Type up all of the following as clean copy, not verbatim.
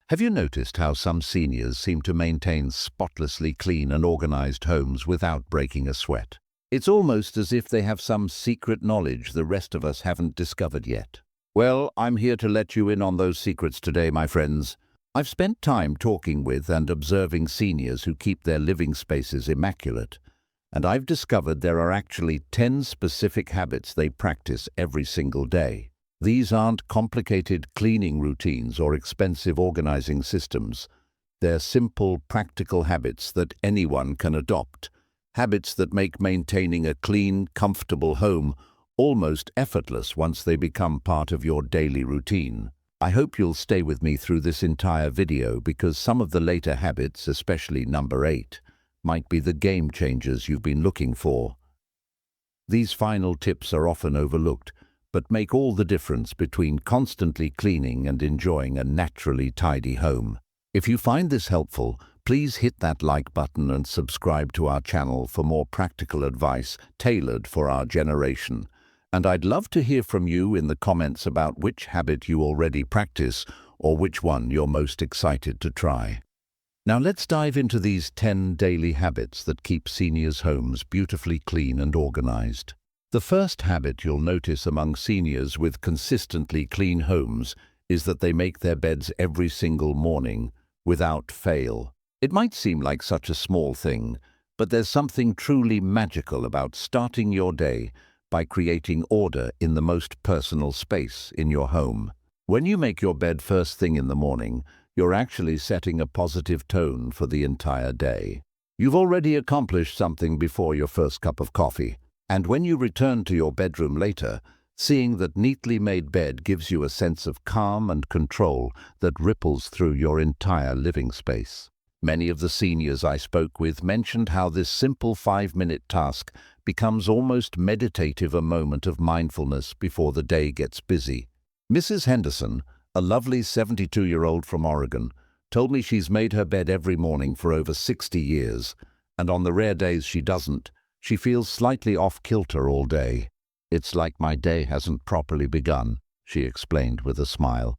Have you noticed how some seniors seem to maintain spotlessly clean and organized homes without breaking a sweat? It's almost as if they have some secret knowledge the rest of us haven't discovered yet. Well, I'm here to let you in on those secrets today, my friends. I've spent time talking with and observing seniors who keep their living spaces immaculate, and I've discovered there are actually 10 specific habits they practice every single day. These aren't complicated cleaning routines or expensive organizing systems. They're simple, practical habits that anyone can adopt. Habits that make maintaining a clean, comfortable home almost effortless once they become part of your daily routine. I hope you'll stay with me through this entire video because some of the later habits, especially number 8, might be the game changers you've been looking for. These final tips are often overlooked, but make all the difference between constantly cleaning and enjoying a naturally tidy home. If you find this helpful, please hit that like button and subscribe to our channel for more practical advice tailored for our generation. And I'd love to hear from you in the comments about which habit you already practice or which one you're most excited to try. Now let's dive into these 10 daily habits that keep seniors' homes beautifully clean and organized. The first habit you'll notice among seniors with consistently clean homes is that they make their beds every single morning, without fail. It might seem like such a small thing, but there's something truly magical about starting your day by creating order in the most personal space in your home. When you make your bed first thing in the morning, you're actually setting a positive tone for the entire day. You've already accomplished something before your first cup of coffee, and when you return to your bedroom later, seeing that neatly made bed gives you a sense of calm and control that ripples through your entire living space. Many of the seniors I spoke with mentioned how this simple 5-minute task becomes almost meditative, a moment of mindfulness before the day gets busy. Mrs. Henderson, a lovely 72-year-old from Oregon, told me she's made her bed every morning for over 60 years, and on the rare days she doesn't, she feels slightly off-kilter all day. "It's like my day hasn't properly begun," she explained with a smile.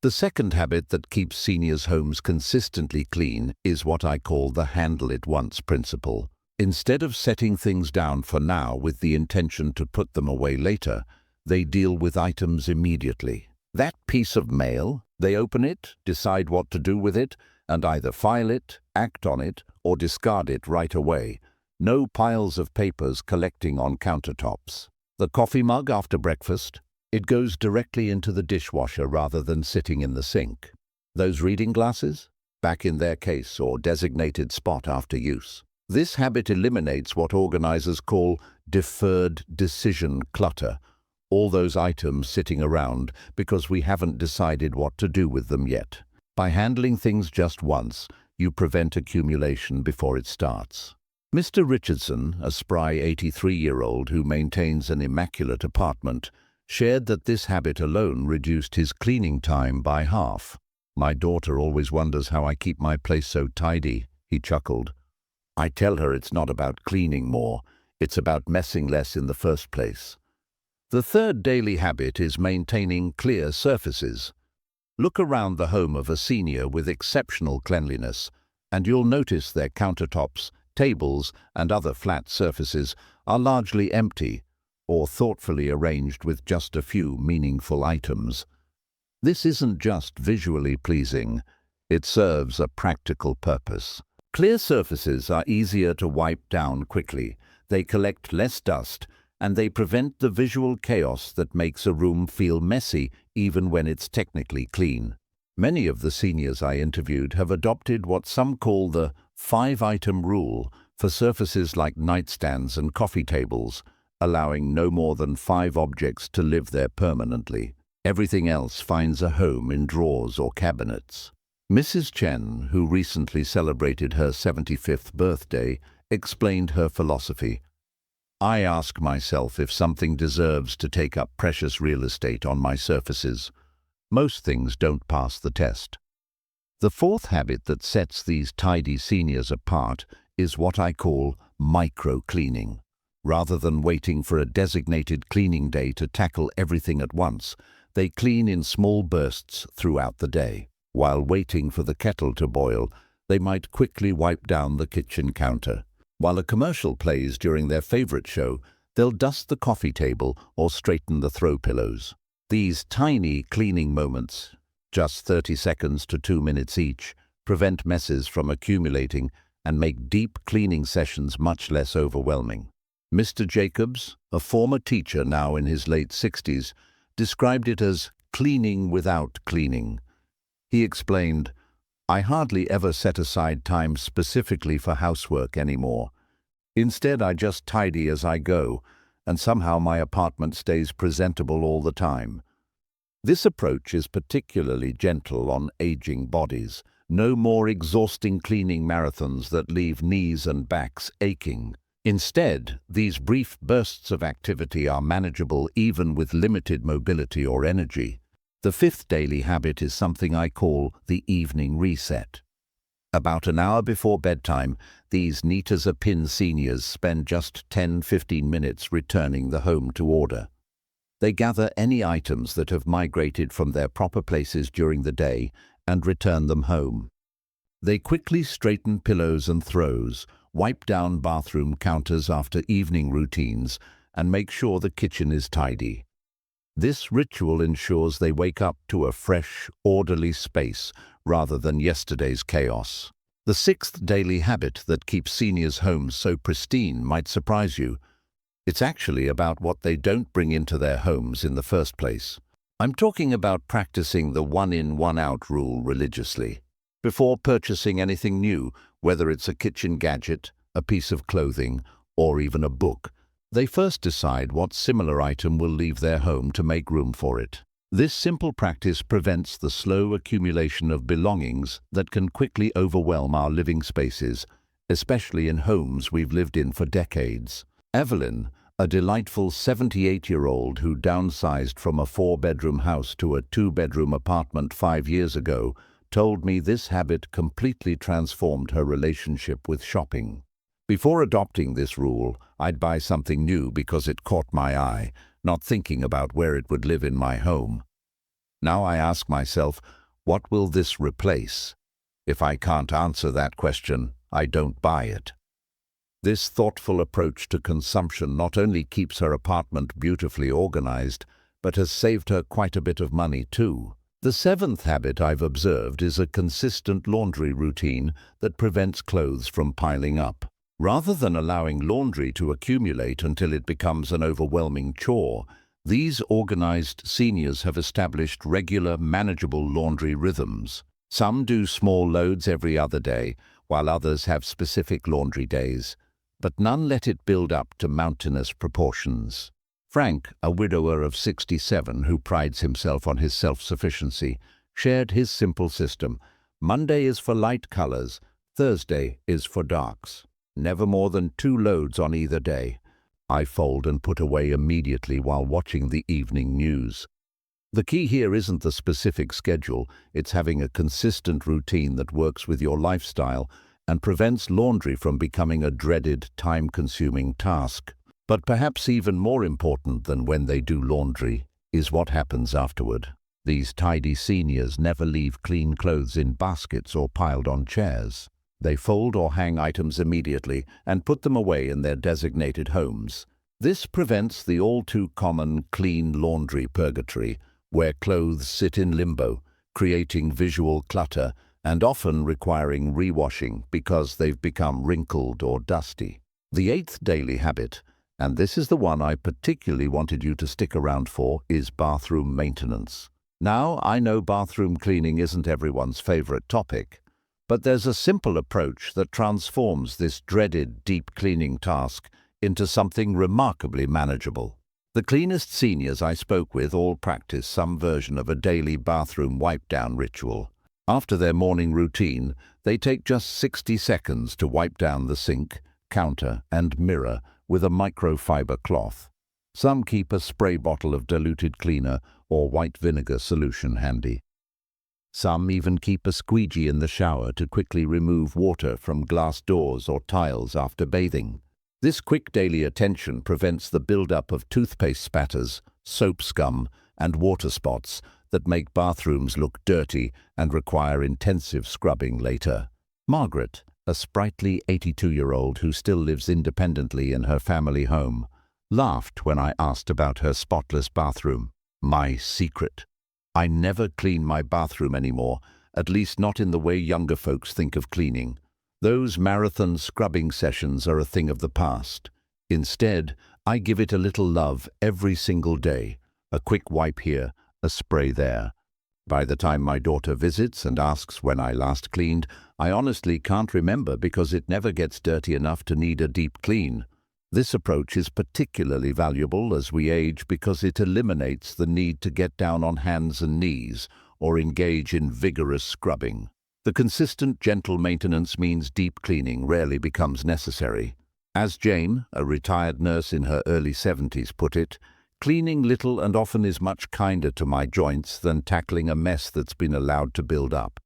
The second habit that keeps seniors' homes consistently clean is what I call the handle it once principle. Instead of setting things down for now with the intention to put them away later, they deal with items immediately. That piece of mail, they open it, decide what to do with it, and either file it, act on it, or discard it right away. No piles of papers collecting on countertops. The coffee mug after breakfast, it goes directly into the dishwasher rather than sitting in the sink. Those reading glasses, back in their case or designated spot after use. This habit eliminates what organizers call deferred decision clutter, all those items sitting around because we haven't decided what to do with them yet. By handling things just once, you prevent accumulation before it starts. Mr. Richardson, a spry 83-year-old who maintains an immaculate apartment, shared that this habit alone reduced his cleaning time by half. "My daughter always wonders how I keep my place so tidy," he chuckled. "I tell her it's not about cleaning more, it's about messing less in the first place." The third daily habit is maintaining clear surfaces. Look around the home of a senior with exceptional cleanliness, and you'll notice their countertops, tables, and other flat surfaces are largely empty or thoughtfully arranged with just a few meaningful items. This isn't just visually pleasing, it serves a practical purpose. Clear surfaces are easier to wipe down quickly, they collect less dust, and they prevent the visual chaos that makes a room feel messy even when it's technically clean. Many of the seniors I interviewed have adopted what some call the 5-item rule for surfaces like nightstands and coffee tables, allowing no more than 5 objects to live there permanently. Everything else finds a home in drawers or cabinets. Mrs. Chen, who recently celebrated her 75th birthday, explained her philosophy. "I ask myself if something deserves to take up precious real estate on my surfaces. Most things don't pass the test." The fourth habit that sets these tidy seniors apart is what I call micro-cleaning. Rather than waiting for a designated cleaning day to tackle everything at once, they clean in small bursts throughout the day. While waiting for the kettle to boil, they might quickly wipe down the kitchen counter. While a commercial plays during their favorite show, they'll dust the coffee table or straighten the throw pillows. These tiny cleaning moments, just 30 seconds to 2 minutes each, prevent messes from accumulating and make deep cleaning sessions much less overwhelming. Mr. Jacobs, a former teacher now in his late 60s, described it as cleaning without cleaning. He explained, "I hardly ever set aside time specifically for housework anymore. Instead, I just tidy as I go, and somehow my apartment stays presentable all the time." This approach is particularly gentle on aging bodies. No more exhausting cleaning marathons that leave knees and backs aching. Instead, these brief bursts of activity are manageable even with limited mobility or energy. The fifth daily habit is something I call the evening reset. About an hour before bedtime, these neat-as-a-pin seniors spend just 10-15 minutes returning the home to order. They gather any items that have migrated from their proper places during the day and return them home. They quickly straighten pillows and throws, wipe down bathroom counters after evening routines, and make sure the kitchen is tidy. This ritual ensures they wake up to a fresh, orderly space rather than yesterday's chaos. The sixth daily habit that keeps seniors' homes so pristine might surprise you. It's actually about what they don't bring into their homes in the first place. I'm talking about practicing the one-in, one-out rule religiously. Before purchasing anything new, whether it's a kitchen gadget, a piece of clothing, or even a book, they first decide what similar item will leave their home to make room for it. This simple practice prevents the slow accumulation of belongings that can quickly overwhelm our living spaces, especially in homes we've lived in for decades. Evelyn, a delightful 78-year-old who downsized from a 4-bedroom house to a 2-bedroom apartment 5 years ago, told me this habit completely transformed her relationship with shopping. Before adopting this rule, I'd buy something new because it caught my eye, not thinking about where it would live in my home. Now I ask myself, what will this replace? If I can't answer that question, I don't buy it. This thoughtful approach to consumption not only keeps her apartment beautifully organized, but has saved her quite a bit of money too. The seventh habit I've observed is a consistent laundry routine that prevents clothes from piling up. Rather than allowing laundry to accumulate until it becomes an overwhelming chore, these organized seniors have established regular, manageable laundry rhythms. Some do small loads every other day, while others have specific laundry days, but none let it build up to mountainous proportions. Frank, a widower of 67 who prides himself on his self-sufficiency, shared his simple system. Monday is for light colors, Thursday is for darks. Never more than 2 loads on either day. I fold and put away immediately while watching the evening news. The key here isn't the specific schedule, it's having a consistent routine that works with your lifestyle and prevents laundry from becoming a dreaded, time-consuming task. But perhaps even more important than when they do laundry is what happens afterward. These tidy seniors never leave clean clothes in baskets or piled on chairs. They fold or hang items immediately and put them away in their designated homes. This prevents the all-too-common clean laundry purgatory, where clothes sit in limbo, creating visual clutter and often requiring rewashing because they've become wrinkled or dusty. The eighth daily habit, and this is the one I particularly wanted you to stick around for, is bathroom maintenance. Now, I know bathroom cleaning isn't everyone's favorite topic, but there's a simple approach that transforms this dreaded deep cleaning task into something remarkably manageable. The cleanest seniors I spoke with all practice some version of a daily bathroom wipe-down ritual. After their morning routine, they take just 60 seconds to wipe down the sink, counter, and mirror with a microfiber cloth. Some keep a spray bottle of diluted cleaner or white vinegar solution handy. Some even keep a squeegee in the shower to quickly remove water from glass doors or tiles after bathing. This quick daily attention prevents the buildup of toothpaste spatters, soap scum, and water spots that make bathrooms look dirty and require intensive scrubbing later. Margaret, a sprightly 82-year-old who still lives independently in her family home, laughed when I asked about her spotless bathroom. My secret. I never clean my bathroom anymore, at least not in the way younger folks think of cleaning. Those marathon scrubbing sessions are a thing of the past. Instead, I give it a little love every single day. A quick wipe here, a spray there. By the time my daughter visits and asks when I last cleaned, I honestly can't remember because it never gets dirty enough to need a deep clean. This approach is particularly valuable as we age because it eliminates the need to get down on hands and knees or engage in vigorous scrubbing. The consistent, gentle maintenance means deep cleaning rarely becomes necessary. As Jane, a retired nurse in her early 70s, put it, cleaning little and often is much kinder to my joints than tackling a mess that's been allowed to build up.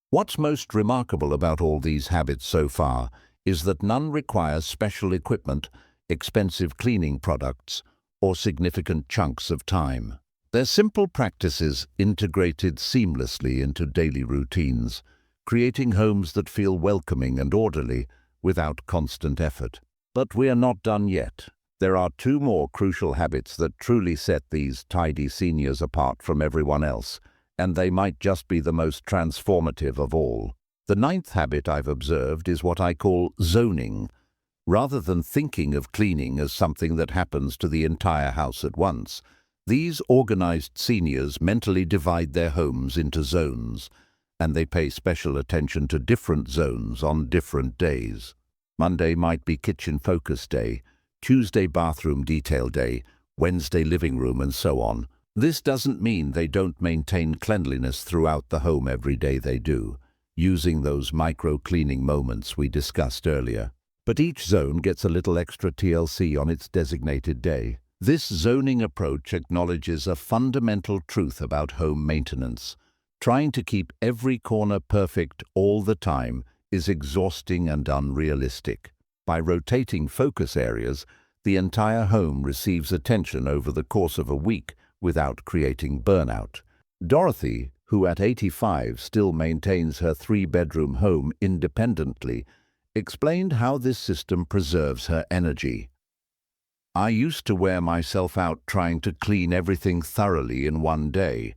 What's most remarkable about all these habits so far is that none requires special equipment, expensive cleaning products, or significant chunks of time. They're simple practices integrated seamlessly into daily routines, creating homes that feel welcoming and orderly without constant effort. But we are not done yet. There are two more crucial habits that truly set these tidy seniors apart from everyone else, and they might just be the most transformative of all. The ninth habit I've observed is what I call zoning. Rather than thinking of cleaning as something that happens to the entire house at once, these organized seniors mentally divide their homes into zones, and they pay special attention to different zones on different days. Monday might be kitchen focus day, Tuesday bathroom detail day, Wednesday living room, and so on. This doesn't mean they don't maintain cleanliness throughout the home every day. They do, using those micro-cleaning moments we discussed earlier. But each zone gets a little extra TLC on its designated day. This zoning approach acknowledges a fundamental truth about home maintenance. Trying to keep every corner perfect all the time is exhausting and unrealistic. By rotating focus areas, the entire home receives attention over the course of a week without creating burnout. Dorothy, who at 85 still maintains her 3-bedroom home independently, explained how this system preserves her energy. I used to wear myself out trying to clean everything thoroughly in one day.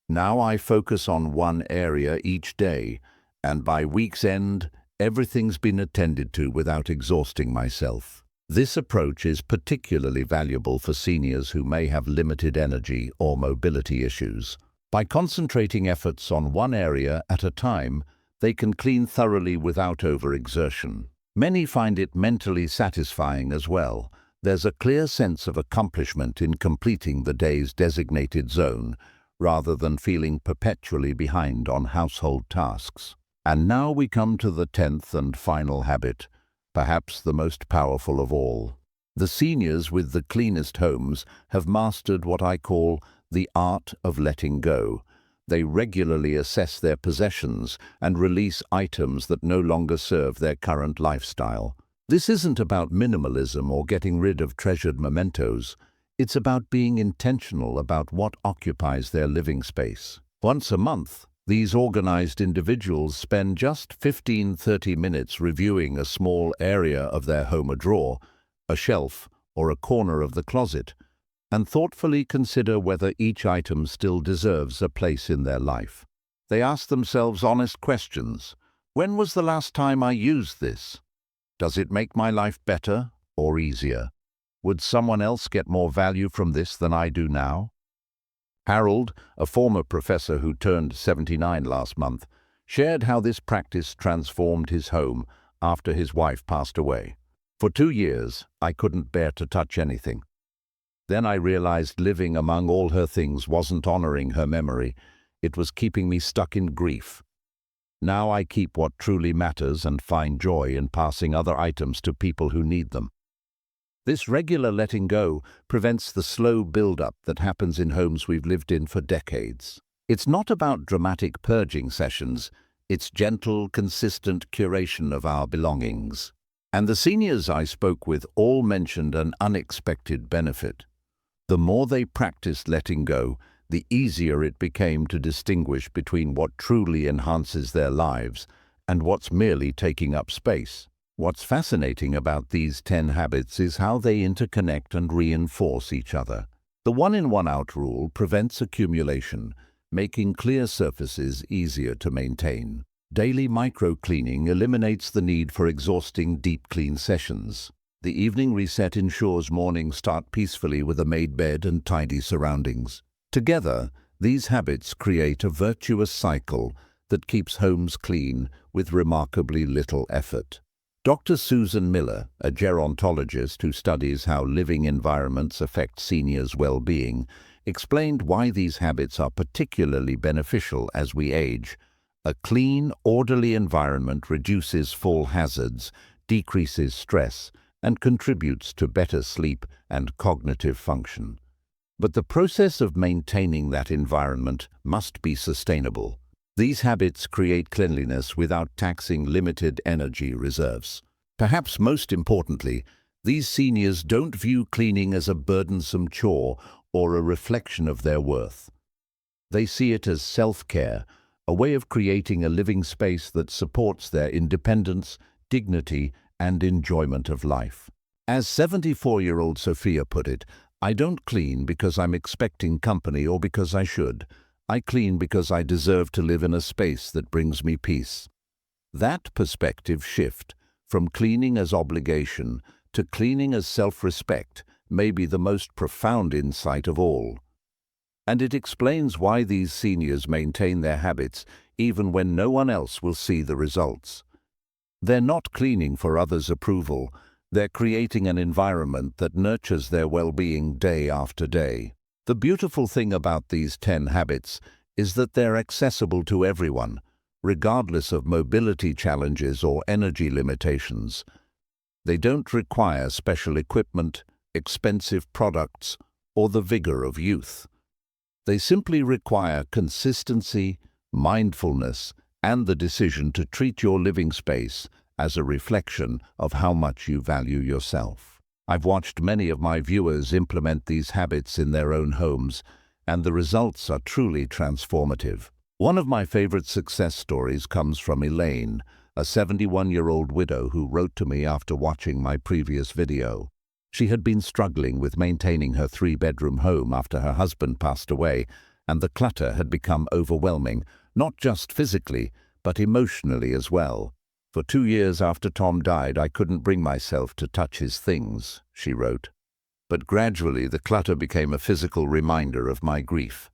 Now I focus on one area each day, and by week's end, everything's been attended to without exhausting myself. This approach is particularly valuable for seniors who may have limited energy or mobility issues. By concentrating efforts on one area at a time, they can clean thoroughly without overexertion. Many find it mentally satisfying as well. There's a clear sense of accomplishment in completing the day's designated zone, rather than feeling perpetually behind on household tasks. And now we come to the 10th and final habit, perhaps the most powerful of all. The seniors with the cleanest homes have mastered what I call the art of letting go. They regularly assess their possessions and release items that no longer serve their current lifestyle. This isn't about minimalism or getting rid of treasured mementos. It's about being intentional about what occupies their living space. Once a month, these organized individuals spend just 15-30 minutes reviewing a small area of their home, a drawer, a shelf, or a corner of the closet, and thoughtfully consider whether each item still deserves a place in their life. They ask themselves honest questions. When was the last time I used this? Does it make my life better or easier? Would someone else get more value from this than I do now? Harold, a former professor who turned 79 last month, shared how this practice transformed his home after his wife passed away. For 2 years, I couldn't bear to touch anything. Then I realized living among all her things wasn't honoring her memory. It was keeping me stuck in grief. Now I keep what truly matters and find joy in passing other items to people who need them. This regular letting go prevents the slow build-up that happens in homes we've lived in for decades. It's not about dramatic purging sessions. It's gentle, consistent curation of our belongings. And the seniors I spoke with all mentioned an unexpected benefit. The more they practiced letting go, the easier it became to distinguish between what truly enhances their lives and what's merely taking up space. What's fascinating about these 10 habits is how they interconnect and reinforce each other. The one-in, one-out rule prevents accumulation, making clear surfaces easier to maintain. Daily micro-cleaning eliminates the need for exhausting deep clean sessions. The evening reset ensures mornings start peacefully with a made bed and tidy surroundings. Together, these habits create a virtuous cycle that keeps homes clean with remarkably little effort. Dr. Susan Miller, a gerontologist who studies how living environments affect seniors' well-being, explained why these habits are particularly beneficial as we age. A clean, orderly environment reduces fall hazards, decreases stress, and contributes to better sleep and cognitive function. But the process of maintaining that environment must be sustainable. These habits create cleanliness without taxing limited energy reserves. Perhaps most importantly, these seniors don't view cleaning as a burdensome chore or a reflection of their worth. They see it as self-care, a way of creating a living space that supports their independence, dignity, and enjoyment of life. As 74-year-old Sophia put it, "I don't clean because I'm expecting company or because I should. I clean because I deserve to live in a space that brings me peace." That perspective shift, from cleaning as obligation to cleaning as self-respect, may be the most profound insight of all. And it explains why these seniors maintain their habits even when no one else will see the results. They're not cleaning for others' approval. They're creating an environment that nurtures their well-being day after day. The beautiful thing about these 10 habits is that they're accessible to everyone, regardless of mobility challenges or energy limitations. They don't require special equipment, expensive products, or the vigor of youth. They simply require consistency, mindfulness, and the decision to treat your living space as a reflection of how much you value yourself. I've watched many of my viewers implement these habits in their own homes, and the results are truly transformative. One of my favorite success stories comes from Elaine, a 71-year-old widow who wrote to me after watching my previous video. She had been struggling with maintaining her 3-bedroom home after her husband passed away, and the clutter had become overwhelming, not just physically, but emotionally as well. "For 2 years after Tom died, I couldn't bring myself to touch his things," she wrote. "But gradually the clutter became a physical reminder of my grief.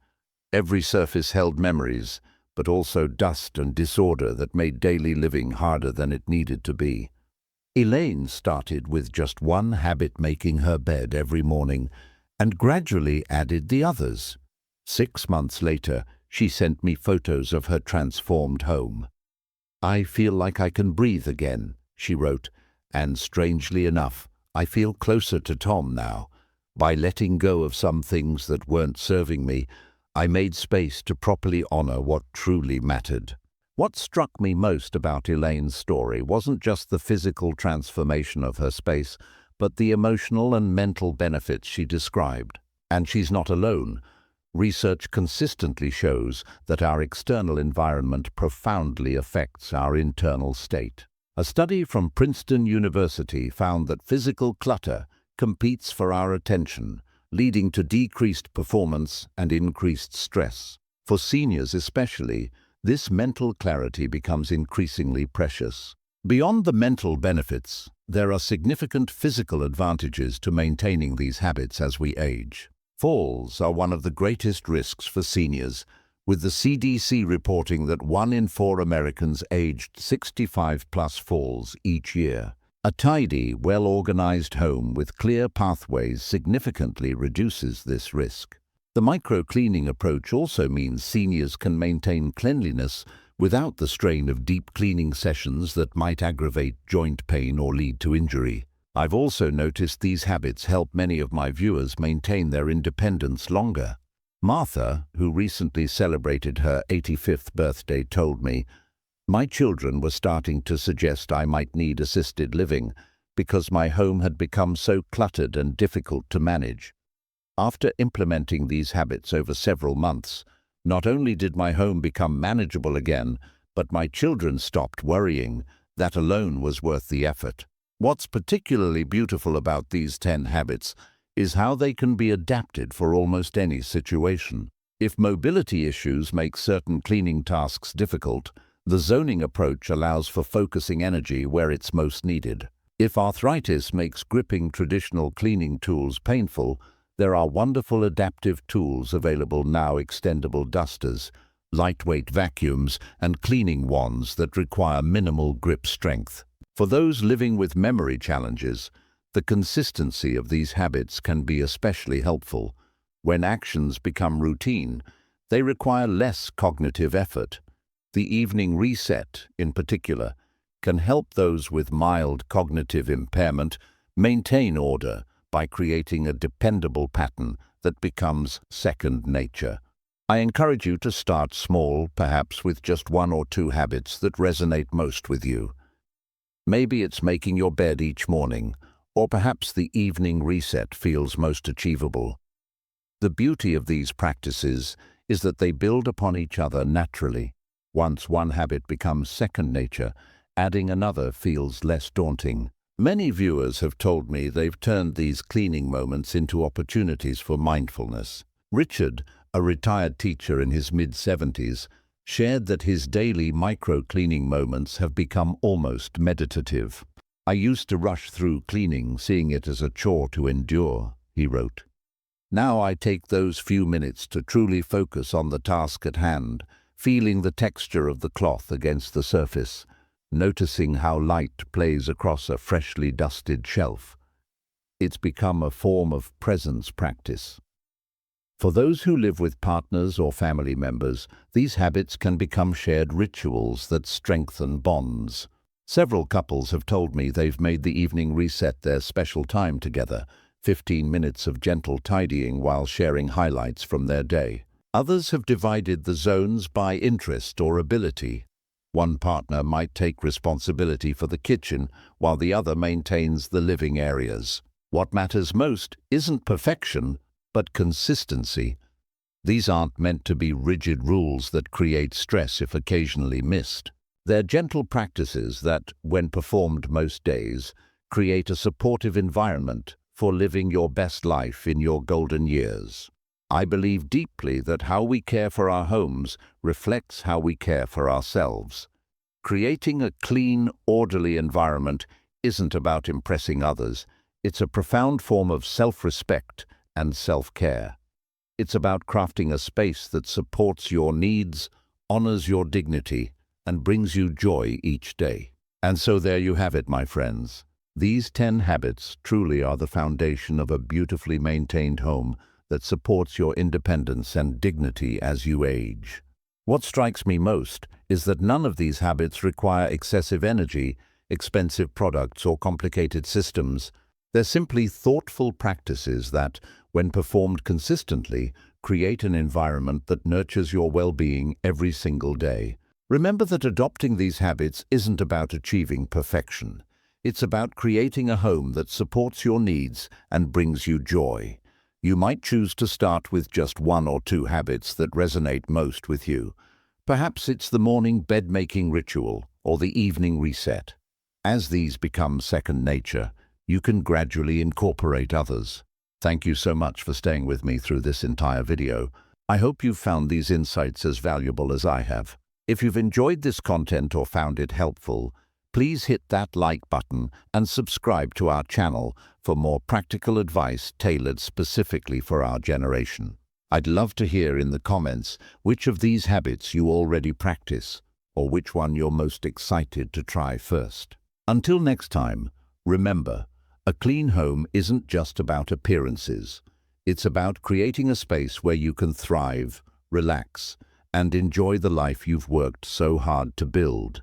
Every surface held memories, but also dust and disorder that made daily living harder than it needed to be." Elaine started with just one habit, making her bed every morning, and gradually added the others. 6 months later, she sent me photos of her transformed home. "I feel like I can breathe again," she wrote, "and strangely enough, I feel closer to Tom now. By letting go of some things that weren't serving me, I made space to properly honor what truly mattered." What struck me most about Elaine's story wasn't just the physical transformation of her space, but the emotional and mental benefits she described. And she's not alone. Research consistently shows that our external environment profoundly affects our internal state. A study from Princeton University found that physical clutter competes for our attention, leading to decreased performance and increased stress. For seniors especially, this mental clarity becomes increasingly precious. Beyond the mental benefits, there are significant physical advantages to maintaining these habits as we age. Falls are one of the greatest risks for seniors, with the CDC reporting that 1 in 4 Americans aged 65+ falls each year. A tidy, well-organized home with clear pathways significantly reduces this risk. The micro-cleaning approach also means seniors can maintain cleanliness without the strain of deep cleaning sessions that might aggravate joint pain or lead to injury. I've also noticed these habits help many of my viewers maintain their independence longer. Martha, who recently celebrated her 85th birthday, told me, "My children were starting to suggest I might need assisted living because my home had become so cluttered and difficult to manage. After implementing these habits over several months, not only did my home become manageable again, but my children stopped worrying. That alone was worth the effort. What's particularly beautiful about these 10 habits is how they can be adapted for almost any situation. If mobility issues make certain cleaning tasks difficult, the zoning approach allows for focusing energy where it's most needed. If arthritis makes gripping traditional cleaning tools painful, there are wonderful adaptive tools available now: extendable dusters, lightweight vacuums, and cleaning wands that require minimal grip strength. For those living with memory challenges, the consistency of these habits can be especially helpful. When actions become routine, they require less cognitive effort. The evening reset, in particular, can help those with mild cognitive impairment maintain order by creating a dependable pattern that becomes second nature. I encourage you to start small, perhaps with just 1 or 2 habits that resonate most with you. Maybe it's making your bed each morning, or perhaps the evening reset feels most achievable. The beauty of these practices is that they build upon each other naturally. Once one habit becomes second nature, adding another feels less daunting. Many viewers have told me they've turned these cleaning moments into opportunities for mindfulness. Richard, a retired teacher in his mid-70s, shared that his daily micro-cleaning moments have become almost meditative. "I used to rush through cleaning, seeing it as a chore to endure," he wrote. "Now I take those few minutes to truly focus on the task at hand, feeling the texture of the cloth against the surface, noticing how light plays across a freshly dusted shelf. It's become a form of presence practice." For those who live with partners or family members, these habits can become shared rituals that strengthen bonds. Several couples have told me they've made the evening reset their special time together, 15 minutes of gentle tidying while sharing highlights from their day. Others have divided the zones by interest or ability. One partner might take responsibility for the kitchen, while the other maintains the living areas. What matters most isn't perfection, but consistency. These aren't meant to be rigid rules that create stress if occasionally missed. They're gentle practices that, when performed most days, create a supportive environment for living your best life in your golden years. I believe deeply that how we care for our homes reflects how we care for ourselves. Creating a clean, orderly environment isn't about impressing others. It's a profound form of self-respect and self-care. It's about crafting a space that supports your needs, honors your dignity, and brings you joy each day. And so there you have it, my friends. These 10 habits truly are the foundation of a beautifully maintained home that supports your independence and dignity as you age. What strikes me most is that none of these habits require excessive energy, expensive products, or complicated systems. They're simply thoughtful practices that, when performed consistently, create an environment that nurtures your well-being every single day. Remember that adopting these habits isn't about achieving perfection. It's about creating a home that supports your needs and brings you joy. You might choose to start with just 1 or 2 habits that resonate most with you. Perhaps it's the morning bed-making ritual or the evening reset. As these become second nature, you can gradually incorporate others. Thank you so much for staying with me through this entire video. I hope you've found these insights as valuable as I have. If you've enjoyed this content or found it helpful, please hit that like button and subscribe to our channel for more practical advice tailored specifically for our generation. I'd love to hear in the comments which of these habits you already practice, or which one you're most excited to try first. Until next time, remember, a clean home isn't just about appearances. It's about creating a space where you can thrive, relax, and enjoy the life you've worked so hard to build.